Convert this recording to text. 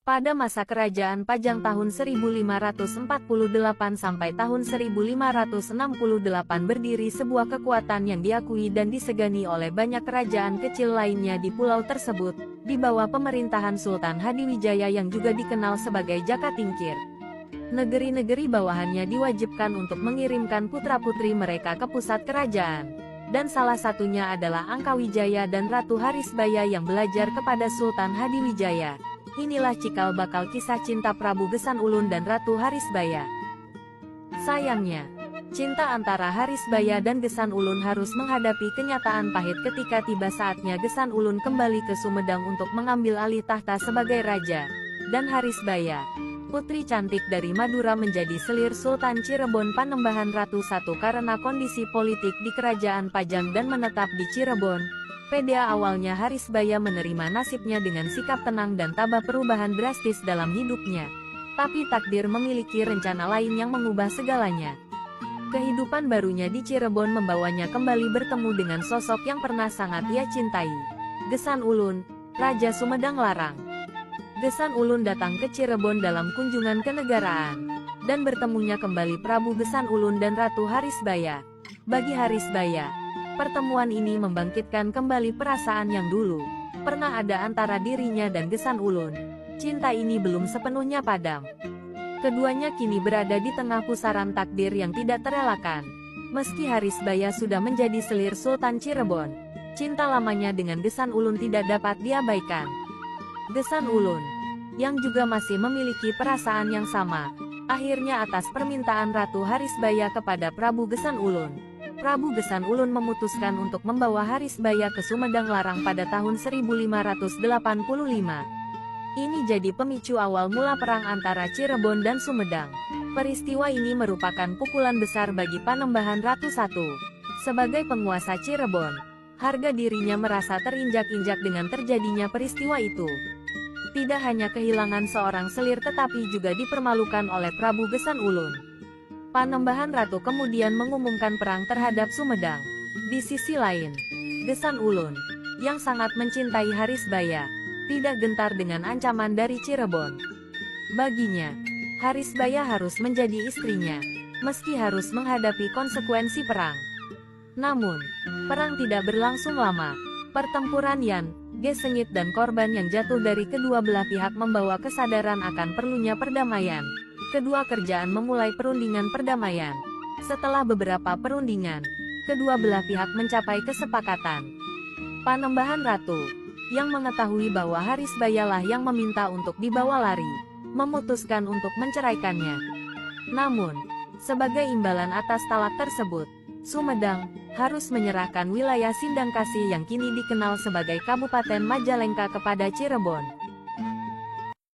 Pada masa kerajaan Pajang tahun 1548 sampai tahun 1568 berdiri sebuah kekuatan yang diakui dan disegani oleh banyak kerajaan kecil lainnya di pulau tersebut, di bawah pemerintahan Sultan Hadiwijaya yang juga dikenal sebagai Jakatingkir. Negeri-negeri bawahannya diwajibkan untuk mengirimkan putra-putri mereka ke pusat kerajaan. Dan salah satunya adalah Angkawijaya dan Ratu Harisbaya yang belajar kepada Sultan Hadiwijaya. Inilah cikal bakal kisah cinta Prabu Gesan Ulun dan Ratu Harisbaya. Sayangnya, cinta antara Harisbaya dan Gesan Ulun harus menghadapi kenyataan pahit ketika tiba saatnya Gesan Ulun kembali ke Sumedang untuk mengambil alih tahta sebagai raja. Dan Harisbaya, putri cantik dari Madura, menjadi selir Sultan Cirebon Panembahan Ratu I karena kondisi politik di kerajaan Pajang dan menetap di Cirebon. Pada awalnya Harisbaya menerima nasibnya dengan sikap tenang dan tabah perubahan drastis dalam hidupnya. Tapi takdir memiliki rencana lain yang mengubah segalanya. Kehidupan barunya di Cirebon membawanya kembali bertemu dengan sosok yang pernah sangat ia cintai. Gesan Ulun, Raja Sumedang Larang. Gesan Ulun datang ke Cirebon dalam kunjungan kenegaraan. Dan bertemunya kembali Prabu Gesan Ulun dan Ratu Harisbaya. Bagi Harisbaya, pertemuan ini membangkitkan kembali perasaan yang dulu pernah ada antara dirinya dan Gesan Ulun. Cinta ini belum sepenuhnya padam. Keduanya kini berada di tengah pusaran takdir yang tidak terelakkan. Meski Harisbaya sudah menjadi selir Sultan Cirebon, cinta lamanya dengan Gesan Ulun tidak dapat diabaikan. Gesan Ulun, yang juga masih memiliki perasaan yang sama, akhirnya atas permintaan Ratu Harisbaya kepada Prabu Gesan Ulun, Prabu Gesan Ulun memutuskan untuk membawa Harisbaya ke Sumedang Larang pada tahun 1585. Ini jadi pemicu awal mula perang antara Cirebon dan Sumedang. Peristiwa ini merupakan pukulan besar bagi Panembahan Ratu I. Sebagai penguasa Cirebon, harga dirinya merasa terinjak-injak dengan terjadinya peristiwa itu. Tidak hanya kehilangan seorang selir tetapi juga dipermalukan oleh Prabu Gesan Ulun. Panembahan Ratu kemudian mengumumkan perang terhadap Sumedang. Di sisi lain, Gesan Ulun, yang sangat mencintai Harisbaya, tidak gentar dengan ancaman dari Cirebon. Baginya, Harisbaya harus menjadi istrinya, meski harus menghadapi konsekuensi perang. Namun, perang tidak berlangsung lama. Pertempuran Yan, Gesengit dan korban yang jatuh dari kedua belah pihak membawa kesadaran akan perlunya perdamaian. Kedua kerajaan memulai perundingan perdamaian. Setelah beberapa perundingan, kedua belah pihak mencapai kesepakatan. Panembahan Ratu, yang mengetahui bahwa Harisbayalah yang meminta untuk dibawa lari, memutuskan untuk menceraikannya. Namun, sebagai imbalan atas talak tersebut, Sumedang harus menyerahkan wilayah Sindangkasih yang kini dikenal sebagai Kabupaten Majalengka kepada Cirebon.